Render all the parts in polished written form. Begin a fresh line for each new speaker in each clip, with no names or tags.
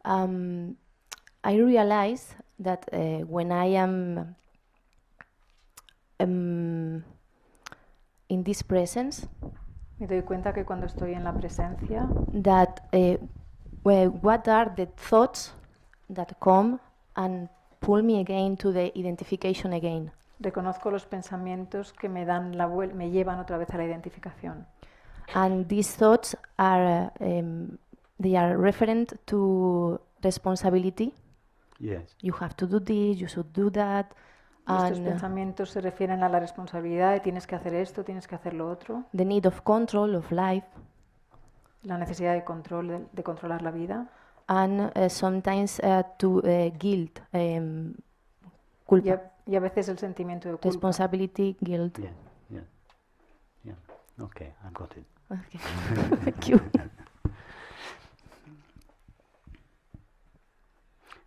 I realize that when I am in this presence,
Me doy cuenta que cuando estoy en la presencia,
that what are the thoughts that come and pull me again to the identification again.
reconozco los pensamientos que me dan me llevan otra vez a la identificación.
And these thoughts are they are referent to responsibility.
Yes.
You have to do this, you should do that.
Estos
And
pensamientos se refieren a la responsabilidad de tienes que hacer esto, tienes que hacer lo otro,
the need of control of life.
la necesidad de control, de controlar la vida,
And sometimes to guilt, culpa,
y a veces el sentimiento de culpa.
responsibility, guilt.
Yeah. Yeah. Yeah. Okay, I've got it.
Okay. Thank you.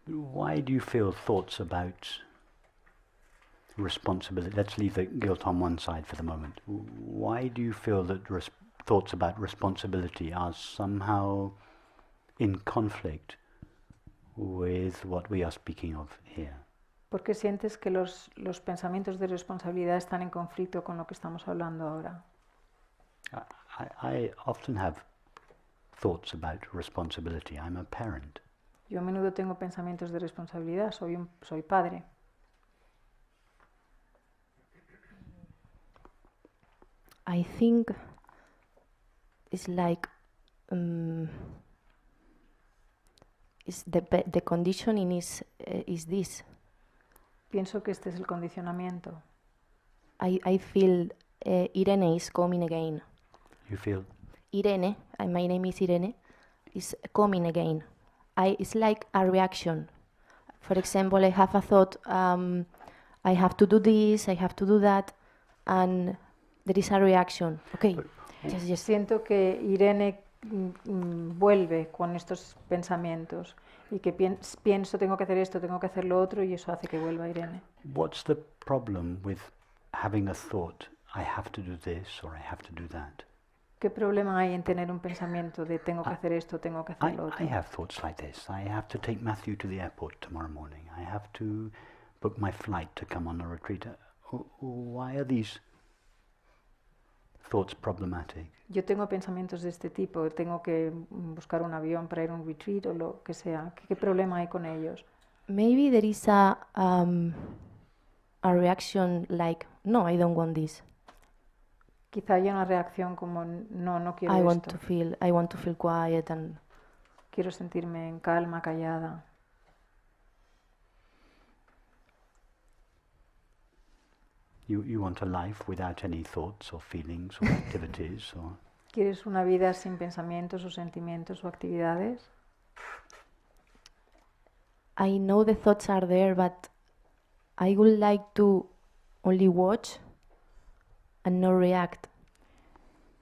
Why do you feel thoughts about responsibility? Let's leave the guilt on one side for the moment. Why do you feel that thoughts about responsibility are somehow in conflict with what we are speaking of here?
¿Por qué sientes que los pensamientos de responsabilidad están en conflicto con lo que estamos hablando ahora?
I often have thoughts about responsibility. I'm a parent.
Yo a menudo tengo pensamientos de responsabilidad, soy padre.
I think it's like is the conditioning is this.
Pienso que este es el condicionamiento.
I feel Irene is coming again.
You feel?
Irene, my name is Irene, is coming again. It's like a reaction. For example, I have a thought, I have to do this, I have to do that, and there is a reaction. Okay, yes.
Siento que Irene vuelve con estos pensamientos y que pienso tengo que hacer esto, tengo que hacer lo otro y eso hace que vuelva Irene.
What's the problem with having a thought, I have to do this or I have to do that?
¿Qué problema hay en tener un pensamiento de tengo que hacer esto, tengo que hacer lo otro?
I have thoughts like this. I have to take Matthew to the airport tomorrow morning. I have to book my flight to come on a retreat. Why are these thoughts problematic?
Yo tengo pensamientos de este tipo, tengo que buscar un avión para ir a un retreat o lo que sea. ¿Qué problema hay con ellos?
Maybe there is a reaction like, no, I don't want this.
Quizá haya una reacción como no quiero
I
esto.
want to feel quiet and
Quiero sentirme en calma, callada.
You want a life without any thoughts or feelings or activities or...
¿Quieres una vida sin pensamientos o sentimientos o actividades?
I know the thoughts are there, but I would like to only watch and not react.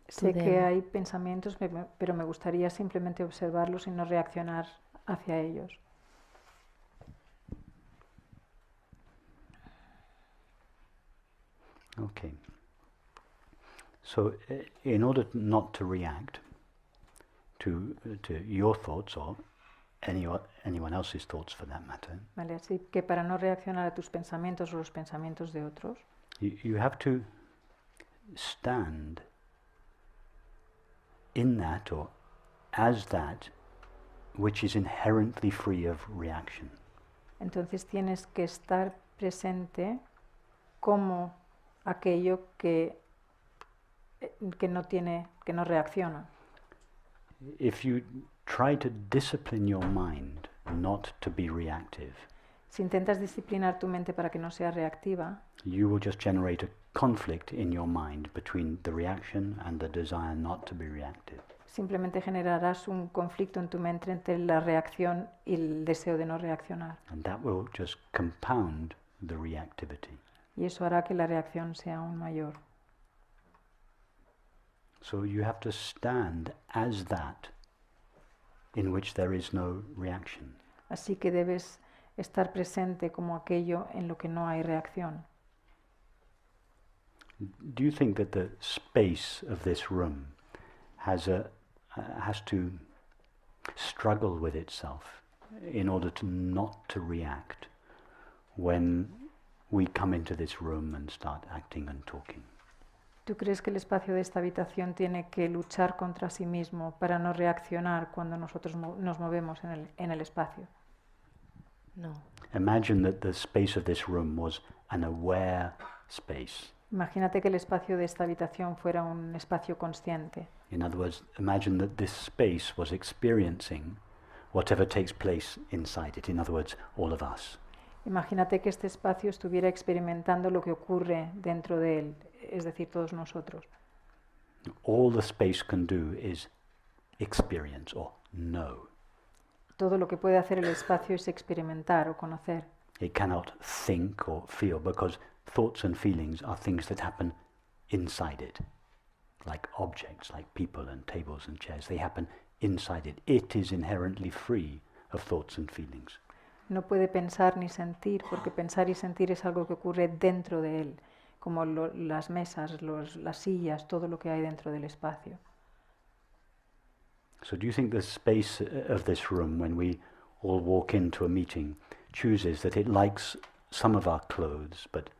Sé que hay pensamientos, pero me gustaría simplemente observarlos y no reaccionar hacia ellos.
Okay. So, in order not to react to your thoughts or anyone else's thoughts for that matter,
Vale, así que para no reaccionar a tus pensamientos o los pensamientos de otros,
you have to stand in that or as that which is inherently free of reaction.
entonces tienes que estar presente como aquello que no reacciona.
If you try to discipline your mind not to be reactive,
Si intentas disciplinar tu mente para que no sea reactiva,
you will just generate a conflict in your mind between the reaction and the desire not to be reactive.
simplemente generarás un conflicto en tu mente entre la reacción y el deseo de no reaccionar.
And that will just compound the reactivity.
Y eso hará que la reacción sea aún mayor.
So you have to stand as that in which there is no reaction.
Así que debes estar presente como aquello en lo que no hay reacción.
Do you think that the space of this room has to struggle with itself in order to not to react when we come into this room and start acting and talking?
¿Tú crees que el espacio de esta habitación tiene que luchar contra sí mismo para no reaccionar cuando nosotros nos movemos en el espacio?
No.
Imagine that the space of this room was an aware space.
Imagínate que el espacio de esta habitación fuera un espacio consciente.
In other words, imagine that this space was experiencing whatever takes place inside it. In other words, all of us.
Imagínate que este espacio estuviera experimentando lo que ocurre dentro de él, es decir, todos nosotros.
All the space can do is experience or know.
Todo lo que puede hacer el espacio es experimentar o conocer.
It cannot think or feel because thoughts and feelings are things that happen inside it. Like objects, like people and tables and chairs, they happen inside it. It is inherently free of thoughts and feelings.
No puede pensar ni sentir, porque pensar y sentir es algo que ocurre dentro de él, como las mesas, las sillas, todo lo que hay dentro del espacio.
So do you think the space of this room, when we all walk into a meeting, chooses that it likes some of our clothes but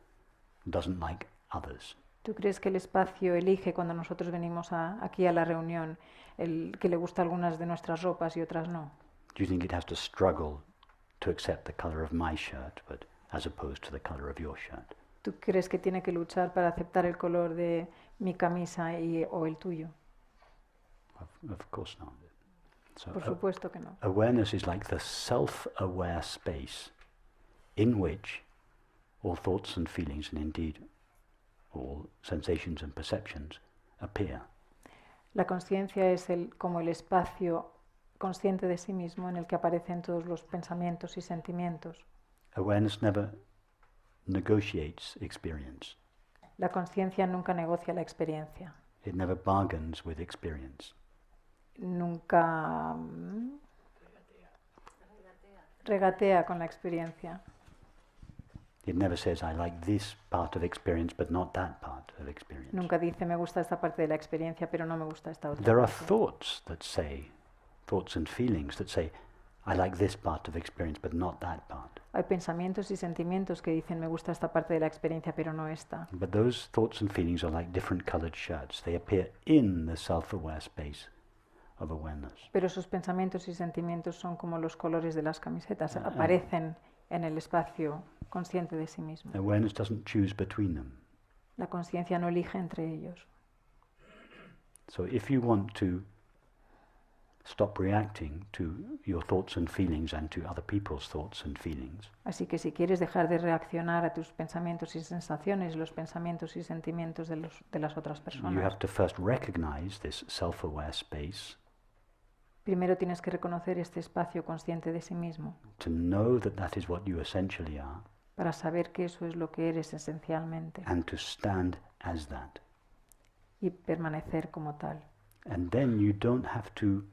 doesn't like others?
¿Tú crees que el espacio elige cuando nosotros venimos aquí a la reunión el que le gusta algunas de nuestras ropas y otras no?
Do you think it has to struggle to accept the color of my shirt, but as opposed to the color of your shirt?
¿Tú crees que tiene que luchar para aceptar el color de mi camisa o el tuyo?
Of course not. So
Por supuesto que no.
awareness is like the self-aware space in which all thoughts and feelings, and indeed all sensations and perceptions, appear.
La conciencia es como el espacio consciente de sí mismo en el que aparecen todos los pensamientos y sentimientos.
Awareness never negotiates experience.
La conciencia nunca negocia la experiencia.
It never bargains with experience.
Nunca regatea con la experiencia.
It never says, I like this part of experience, but not that part of experience.
Nunca dice, me gusta esta parte de la experiencia, pero no me gusta esta otra
There are
parte.
thoughts and feelings that say, I like this part of experience, but not that part.
Hay pensamientos y sentimientos que dicen, me gusta esta parte de la experiencia, pero no esta.
But those thoughts and feelings are like different colored shirts. They appear in the self-aware space of awareness.
Pero esos pensamientos y sentimientos son como los colores de las camisetas, aparecen en el espacio consciente de sí mismo.
Awareness doesn't choose between them.
La conciencia no elige entre ellos.
So if you want to stop reacting to your thoughts and feelings and to other people's thoughts and feelings,
Así que si quieres dejar de reaccionar a tus pensamientos y sensaciones, los pensamientos y sentimientos de las otras
you
personas,
have to first recognize this self-aware space,
primero tienes que reconocer este espacio consciente de sí mismo,
to know that that is what you essentially are,
para saber que eso es lo que eres esencialmente
and to stand as that.
y permanecer como tal.
And then you don't have to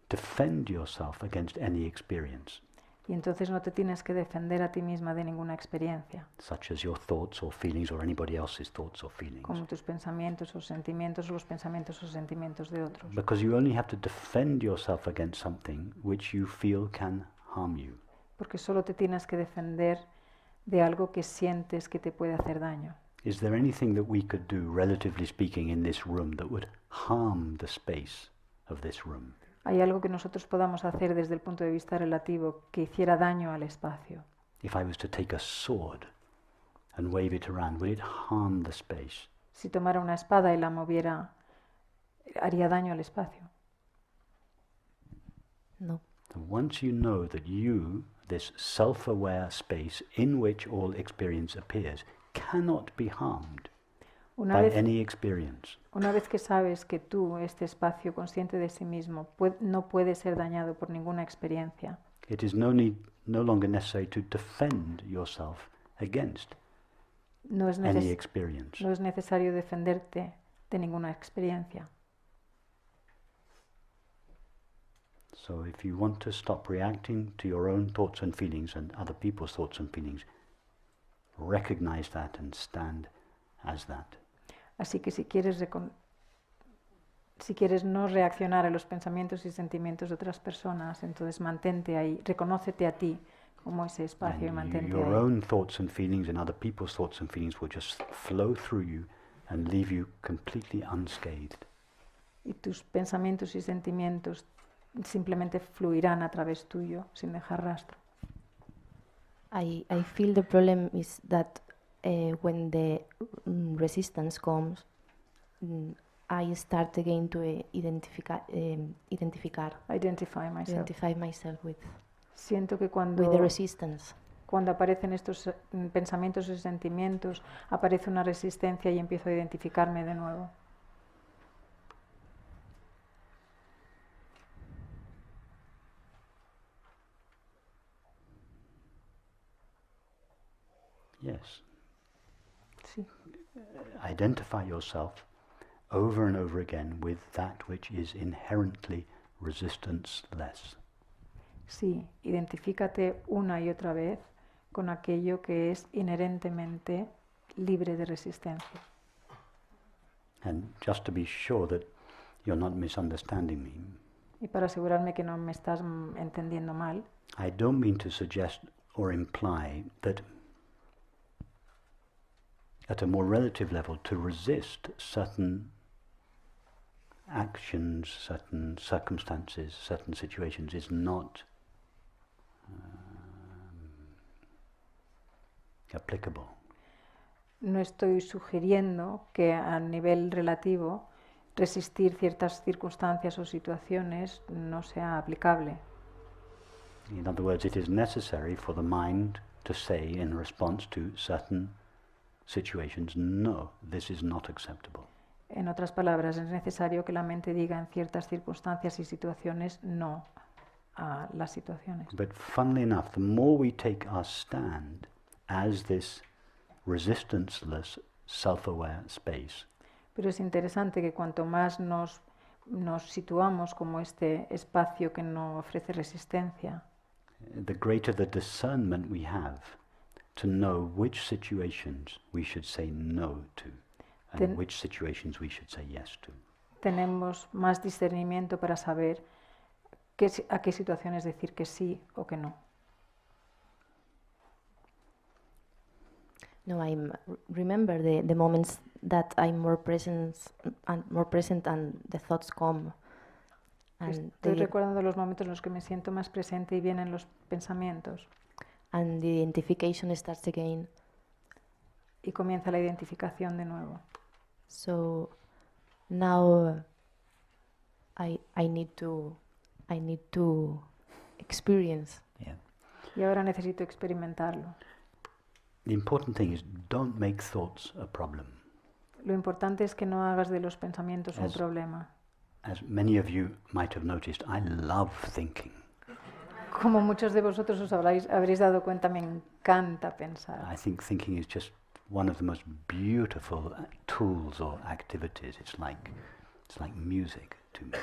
defend yourself against any experience,
Y entonces no te tienes que defender a ti misma de ninguna experiencia,
such as your thoughts or feelings or anybody else's thoughts or feelings.
como tus pensamientos o sentimientos o los pensamientos o sentimientos de otros.
Because you only have to defend yourself against something which you feel can harm you.
Porque solo te tienes que defender de algo que sientes que te puede hacer daño.
Is there anything that we could do, relatively speaking, in this room that would harm the space of this room?
¿Hay algo que nosotros podamos hacer desde el punto de vista relativo que hiciera daño al espacio?
If I was to take a sword and wave it around, would it harm the space?
Si tomara una espada y la moviera, ¿haría daño al espacio?
No.
Once you know that you, this self-aware space in which all experience appears, cannot be harmed
Una
by
vez,
any experience,
una vez que sabes que tú, este espacio consciente de sí mismo, no puede ser dañado por ninguna experiencia,
it is no longer necessary to defend yourself against
no es,
any experience.
no es necesario defenderte de ninguna experiencia.
So if you want to stop reacting to your own thoughts and feelings and other people's thoughts and feelings, recognize that and stand as that.
Así que si quieres Si quieres no reaccionar a los pensamientos y sentimientos de otras personas, entonces mantente ahí, reconócete a ti como ese espacio y
And
mantente
your
ahí.
own thoughts and feelings and other people's thoughts and feelings will just flow through you and leave you completely unscathed.
Y tus pensamientos y sentimientos simplemente fluirán a través tuyo sin dejar rastro.
I feel the problem is that when the resistance comes, I start again to identify myself with
Siento que
the
cuando
resistance.
aparecen estos pensamientos y sentimientos, aparece una resistencia y empiezo a identificarme de nuevo.
Yes.
Sí.
Identify yourself over and over again with that which is inherently resistance-less.
Sí, identifícate una y otra vez con aquello que es inherentemente libre de resistencia.
And just to be sure that you're not misunderstanding me,
Y para asegurarme que no me estás entendiendo mal,
I don't mean to suggest or imply that at a more relative level to resist certain actions, certain circumstances, certain situations is not applicable.
no estoy sugiriendo que a nivel relativo resistir ciertas circunstancias o situaciones no sea aplicable.
In other words, it is necessary for the mind to say in response to certain situations, no, this is not acceptable.
En otras palabras, es necesario que la mente diga en ciertas circunstancias y situaciones no a las situaciones.
But funnily enough, the more we take our stand as this resistance-less, self-aware space,
Pero es interesante que cuanto más nos situamos como este espacio que no ofrece resistencia,
the greater the discernment we have to know which situations we should say no to and which situations we should say yes to.
tenemos más discernimiento para saber a qué situaciones decir que sí o que no.
No, remember the moments that I'm more present and the thoughts come. And
Estoy recordando los momentos en los que me siento más presente y vienen los pensamientos.
And the identification starts again.
Y comienza la identificación de nuevo.
So now I need to experience.
Yeah.
Y ahora necesito experimentarlo.
The important thing is don't make thoughts a problem.
Lo importante es que no hagas de los pensamientos un problema.
As many of you might have noticed, I love thinking.
Como muchos de vosotros os habréis dado cuenta, me encanta pensar.
I think thinking is just one of the most beautiful tools or activities. It's like music to me.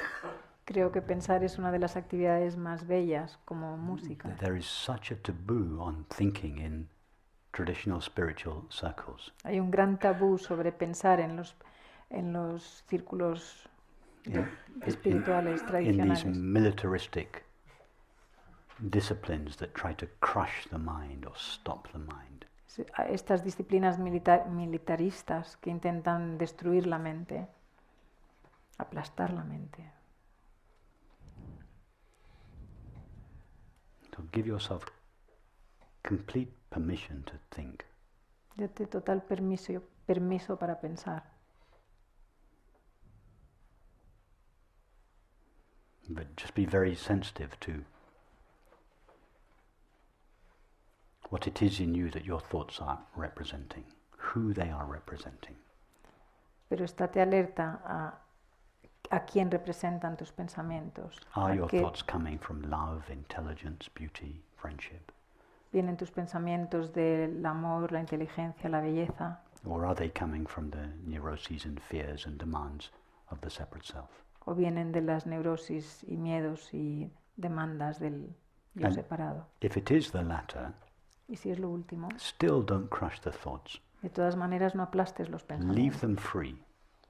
Creo que pensar es una de las actividades más bellas como música.
There is such a taboo on thinking in traditional spiritual circles.
Hay un gran tabú sobre pensar en los círculos espirituales
In
tradicionales.
these militaristic disciplines that try to crush the mind or stop the mind.
Estas disciplinas militaristas que intentan destruir la mente, aplastar la mente.
So give yourself complete permission to think.
Date total permiso para pensar.
But just be very sensitive to what it is in you that your thoughts are representing, who they are representing.
Pero estate alerta a quién representan tus pensamientos.
Are your thoughts coming from love, intelligence, beauty, friendship?
¿Vienen tus pensamientos del amor, la inteligencia, la belleza?
Or are they coming from the neuroses and fears and demands of the separate self?
¿O vienen de las neurosis y miedos y demandas del yo separado?
If it is the latter,
Y si es lo último,
still don't crush the thoughts.
de todas maneras no aplastes los pensamientos.
Leave them free.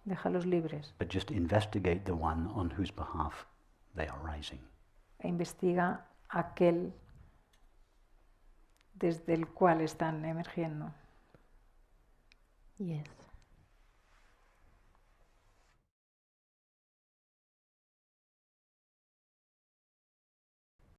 Déjalos libres
but just investigate the one on whose behalf they are rising.
e investiga aquel desde el cual están emergiendo.
Yes.